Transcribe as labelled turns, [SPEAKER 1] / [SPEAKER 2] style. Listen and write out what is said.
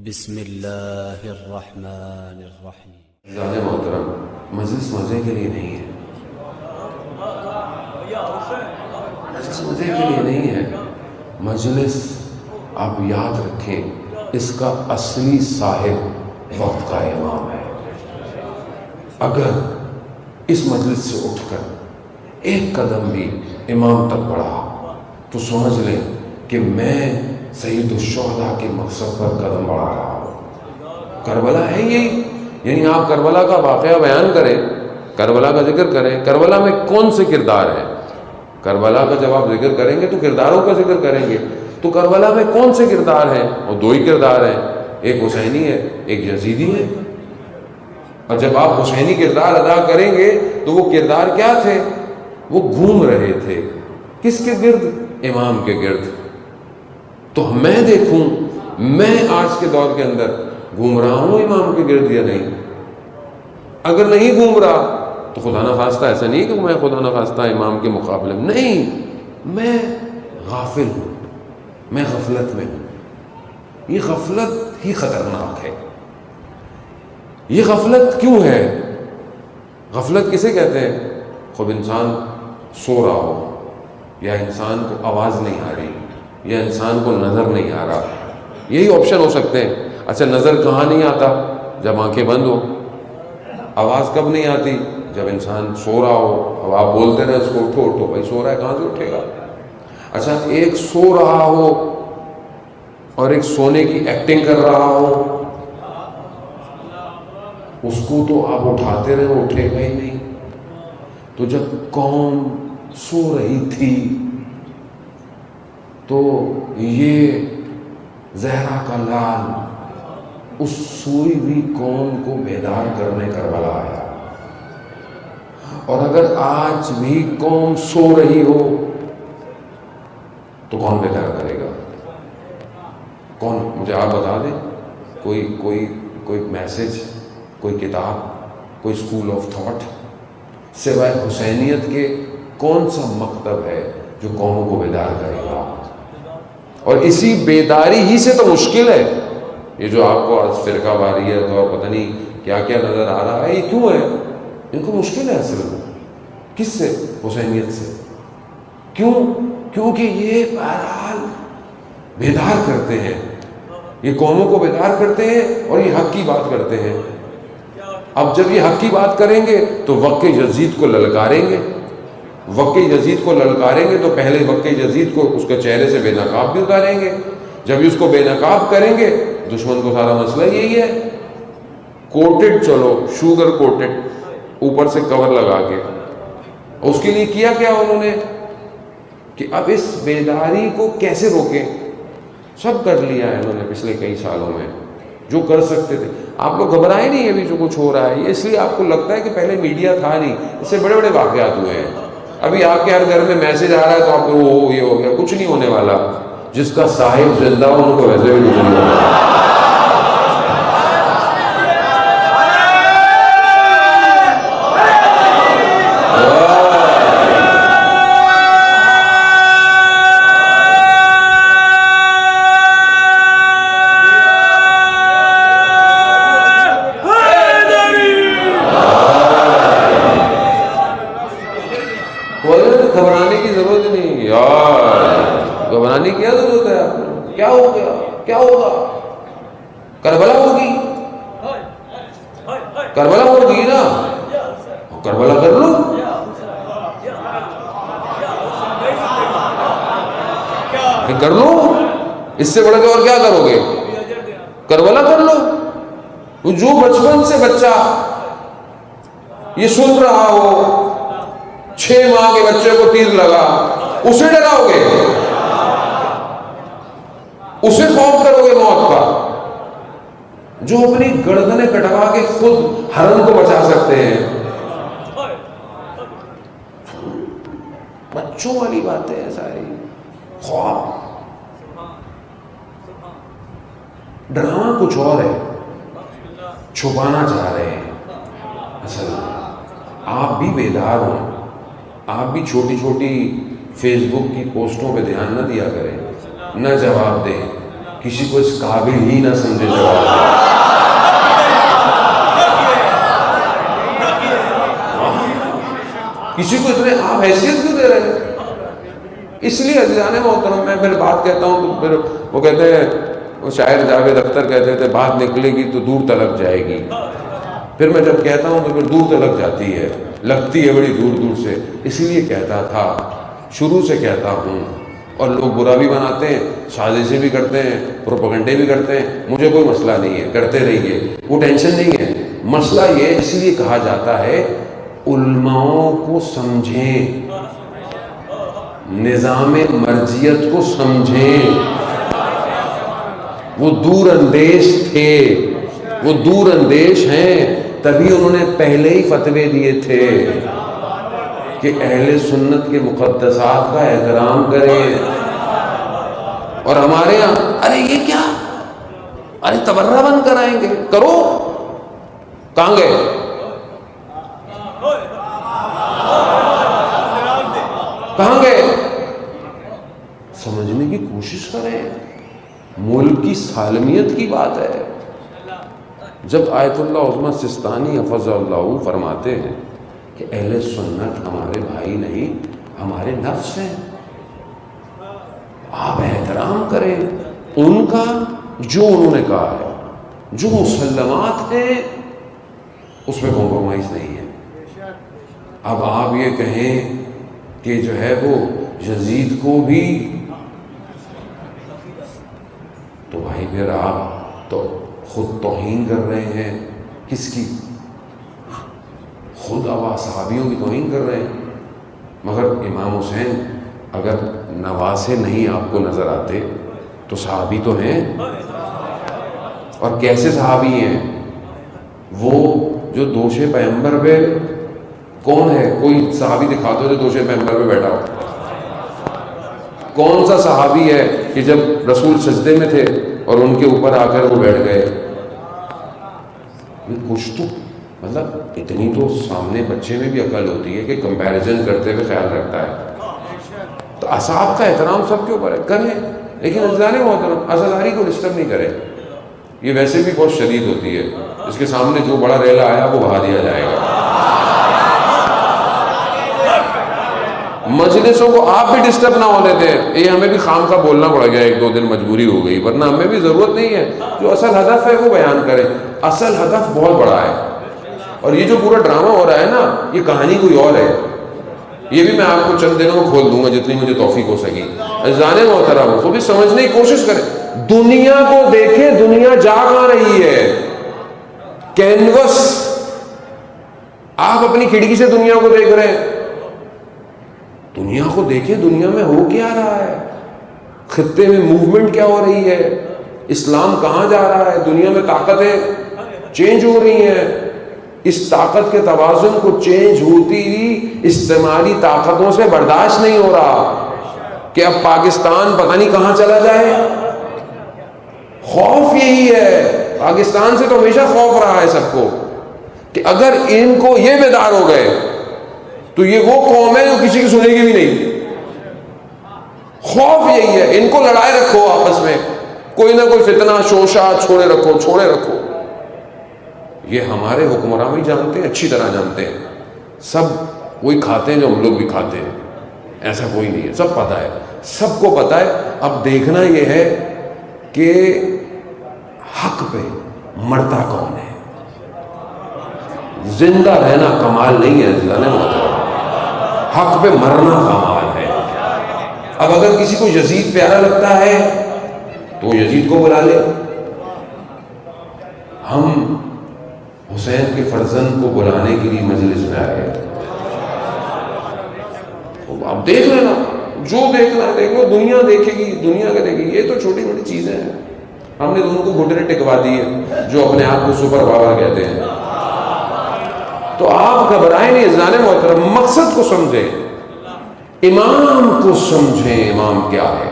[SPEAKER 1] بسم اللہ الرحمن الرحیم۔
[SPEAKER 2] زیادہ محترم، مجلس مزے کے لیے نہیں ہے، مجلس مزے کے لیے نہیں ہے۔ مجلس آپ یاد رکھیں، اس کا اصلی صاحب وقت کا امام ہے۔ اگر اس مجلس سے اٹھ کر ایک قدم بھی امام تک بڑھا تو سمجھ لیں کہ میں سید الشہداء کے مقصد پر قدم بڑھا رہا ہوں۔ کربلا ہے یہی، یعنی آپ کربلا کا واقعہ بیان کریں، کربلا کا ذکر کریں۔ کربلا میں کون سے کردار ہیں؟ کربلا کا جب آپ ذکر کریں گے تو کرداروں کا ذکر کریں گے، تو کربلا میں کون سے کردار ہیں؟ وہ دو ہی کردار ہیں، ایک حسینی ہے، ایک یزیدی ہے۔ اور جب آپ حسینی کردار ادا کریں گے تو وہ کردار کیا تھے؟ وہ گھوم رہے تھے کس کے گرد؟ امام کے گرد۔ تو میں دیکھوں میں آج کے دور کے اندر گھوم رہا ہوں امام کے گرد یا نہیں؟ اگر نہیں گھوم رہا تو خدا نخواستہ ایسا نہیں کہ میں خدا نخواستہ امام کے مقابلے میں نہیں، میں غافل ہوں، میں غفلت میں ہوں۔ یہ غفلت ہی خطرناک ہے۔ یہ غفلت کیوں ہے؟ غفلت کسے کہتے ہیں؟ خود انسان سو رہا ہو، یا انسان کو آواز نہیں آ رہی، یا انسان کو نظر نہیں آ رہا، یہی آپشن ہو سکتے ہیں۔ اچھا، نظر کہاں نہیں آتا؟ جب آنکھیں بند ہو۔ آواز کب نہیں آتی؟ جب انسان سو رہا ہو۔ اب آپ بولتے رہے اس کو اٹھو اٹھو، بھائی سو رہا ہے کہاں سے اٹھے گا؟ اچھا، ایک سو رہا ہو اور ایک سونے کی ایکٹنگ کر رہا ہو، اس کو تو آپ اٹھاتے رہے، وہ اٹھے گا ہی نہیں۔ تو جب قوم سو رہی تھی تو یہ زہرا کا لال اس سوئی ہوئی قوم کو بیدار کرنے کربلا آیا۔ اور اگر آج بھی قوم سو رہی ہو تو کون بیدار کرے گا؟ کون؟ مجھے آپ بتا دیں، کوئی میسج، کوئی کتاب، کوئی اسکول آف تھاٹ سوائے حسینیت کے کون سا مکتب ہے جو قوموں کو بیدار کرے گا؟ اور اسی بیداری ہی سے تو مشکل ہے یہ جو آپ کو آج فرقہ واریت اور پتہ نہیں کیا کیا نظر آ رہا ہے۔ یہ کیوں ہے؟ ان کو مشکل ہے اصل میں کس سے؟ حسینیت سے۔ کیوں؟ کیونکہ یہ بہرحال بیدار کرتے ہیں، یہ قوموں کو بیدار کرتے ہیں اور یہ حق کی بات کرتے ہیں۔ اب جب یہ حق کی بات کریں گے تو وقت یزید کو للکاریں گے، وقت یزید کو للکاریں گے تو پہلے وقت یزید کو اس کے چہرے سے بے نقاب بھی اتاریں گے۔ جب اس کو بے نقاب کریں گے دشمن کو سارا مسئلہ یہی ہے، کوٹڈ، چلو شوگر کوٹڈ، اوپر سے کور لگا کے۔ اس کے لیے کیا کیا انہوں نے کہ اب اس بیداری کو کیسے روکیں؟ سب کر لیا ہے انہوں نے پچھلے کئی سالوں میں جو کر سکتے تھے۔ آپ لوگ گھبرائے نہیں ابھی جو کچھ ہو رہا ہے، یہ اس لیے آپ کو لگتا ہے کہ پہلے میڈیا تھا نہیں، اس سے بڑے بڑے واقعات ہوئے ہیں۔ ابھی آپ کے ہر گھر میں میسج آ رہا ہے تو آپ کو یہ ہو گیا، کچھ نہیں ہونے والا۔ جس کا صاحب زندہ ہو ان کو ویسے بھی کچھ نہیں ہوگا۔ گھبرانے کی ضرورت نہیں یار، گھبرانے کی کیا ضرورت ہے؟ آپ کو کیا ہو گیا؟ کیا ہوگا؟ کربلا ہوگی، کربلا ہوگی نا، کربلا کر لو۔ کر لو، اس سے بڑھ کے اور کیا کرو گے؟ کربلا کر لو۔ جو بچپن سے بچہ یہ سن رہا ہو 6 ماہ کے بچے کو تیر لگا، اسے ڈراؤ گے؟ اسے خوف کرو گے موت کا؟ جو اپنی گردنیں کٹوا کے خود حرم کو بچا سکتے ہیں۔ بچوں والی باتیں ہیں ساری، خواب۔ ڈرامہ کچھ اور ہے، چھپانا چاہ رہے ہیں۔ اصل آپ بھی بیدار ہوں، آپ بھی چھوٹی چھوٹی فیس بک کی پوسٹوں پہ دھیان نہ دیا کریں، نہ جواب دیں، کسی کو اس قابل ہی نہ سمجھے جواب دے. کسی کو اتنے آپ حیثیت کیوں دے رہے ہیں؟ اس لیے عزیزان محترم میں پھر بات کہتا ہوں تو پھر وہ کہتے ہیں، وہ شاعر جاوید اختر کہتے تھے بات نکلے گی تو دور تلک جائے گی. پھر میں جب کہتا ہوں تو پھر دور تلک جاتی ہے، لگتی ہے بڑی دور دور سے. اس لیے کہتا تھا، شروع سے کہتا ہوں، اور لوگ برا بھی بناتے ہیں، سازشیں بھی کرتے ہیں، پروپیگنڈے بھی کرتے ہیں، مجھے کوئی مسئلہ نہیں ہے، کرتے رہیے، وہ ٹینشن نہیں ہے. مسئلہ یہ اس لیے کہا جاتا ہے علماؤں کو سمجھیں، نظام مرجیت کو سمجھیں. وہ دور اندیش تھے، وہ دور اندیش ہیں، تبھی انہوں نے پہلے ہی فتوے دیے تھے کہ اہل سنت کے مقدسات کا احترام کریں. اور ہمارے یہاں ارے یہ کیا، ارے تبرہ بند کرائیں گے، کرو. کہاں گئے؟ کہاں گئے؟ سمجھنے کی کوشش کریں. ملک کی سالمیت کی بات ہے. جب آیت اللہ عظمی سستانی حفظ اللہ فرماتے ہیں کہ اہل سنت ہمارے بھائی نہیں، ہمارے نفس ہیں، آپ احترام کریں ان کا جو انہوں نے کہا ہے، جو مسلمات ہیں اس میں کمپرومائز نہیں ہے. اب آپ یہ کہیں کہ جو ہے وہ یزید کو بھی، تو بھائی پھر آپ تو خود توہین کر رہے ہیں. کس کی؟ خود اب صحابیوں کی توہین کر رہے ہیں. مگر امام حسین اگر نواسے نہیں آپ کو نظر آتے تو صحابی تو ہیں. اور کیسے صحابی ہیں؟ وہ جو دوش پیغمبر پہ کون ہے؟ کوئی صحابی دکھا دو جو دوش پیغمبر پہ بیٹھا ہو. کون سا صحابی ہے کہ جب رسول سجدے میں تھے اور ان کے اوپر آ کر وہ بیٹھ گئے؟ کچھ تو مطلب اتنی تو سامنے بچے میں بھی عقل ہوتی ہے کہ کمپیریزن کرتے ہوئے خیال رکھتا ہے. تو اصحاب کا احترام سب کے اوپر ہے، کریں، لیکن عزیزان محترم عزاداری کو ڈسٹرب نہیں کریں. یہ ویسے بھی بہت شدید ہوتی ہے، اس کے سامنے جو بڑا ریلا آیا وہ بہا دیا جائے گا. مجلسوں کو آپ بھی ڈسٹرب نہ ہونے دیں. یہ ہمیں بھی خام خواہ بولنا پڑ گیا، ایک دو دن مجبوری ہو گئی، ورنہ ہمیں بھی ضرورت نہیں ہے. جو اصل ہدف ہے وہ بیان کریں. اصل ہدف بہت بڑا ہے، اور یہ جو پورا ڈرامہ ہو رہا ہے نا، یہ کہانی کوئی اور ہے. یہ بھی میں آپ کو چند دنوں میں کھول دوں گا جتنی مجھے توفیق ہو سکی. عزیزان محترم کو بھی سمجھنے کی کوشش کریں. دنیا کو دیکھیں، دنیا جا کہاں رہی ہے. کینوس، آپ اپنی کھڑکی سے دنیا کو دیکھ رہے ہیں. دنیا کو دیکھیں، دنیا میں ہو کیا رہا ہے، خطے میں موومنٹ کیا ہو رہی ہے، اسلام کہاں جا رہا ہے. دنیا میں طاقتیں چینج ہو رہی ہیں. اس طاقت کے توازن کو چینج ہوتی ہوئی استعماری طاقتوں سے برداشت نہیں ہو رہا کہ اب پاکستان پتہ نہیں کہاں چلا جائے. خوف یہی ہے، پاکستان سے تو ہمیشہ خوف رہا ہے سب کو کہ اگر ان کو یہ بیدار ہو گئے تو یہ وہ قوم ہے جو کسی کی سنے گی بھی نہیں. خوف یہی ہے. ان کو لڑائے رکھو آپس میں، کوئی نہ کوئی فتنہ شوشہ چھوڑے رکھو. یہ ہمارے حکمران بھی جانتے ہیں، اچھی طرح جانتے ہیں. سب وہی کھاتے ہیں جو ہم لوگ بھی کھاتے ہیں، ایسا کوئی نہیں ہے. سب پتہ ہے، سب کو پتہ ہے. اب دیکھنا یہ ہے کہ حق پہ مرتا کون ہے. زندہ رہنا کمال نہیں ہے عزیزان محترم، حق پہ مرنا کمال ہے. اب اگر کسی کو یزید پیارا لگتا ہے تو وہ یزید کو بلا لے. ہم حسین کے فرزند کو بلانے کے لیے مجلس میں آئے. آپ دیکھ لینا، جو دیکھنا ہے دیکھ لو. دنیا دیکھے گی، دنیا کا دیکھے گی. یہ تو چھوٹی چھوٹی چیزیں ہیں. ہم نے دونوں کو گھٹنے ٹکوا دیے جو اپنے آپ کو سپر پاور کہتے ہیں. تو آپ گھبرائیں نہیں عزیزان محترم. مقصد کو سمجھیں، امام کو سمجھیں. امام کیا ہے؟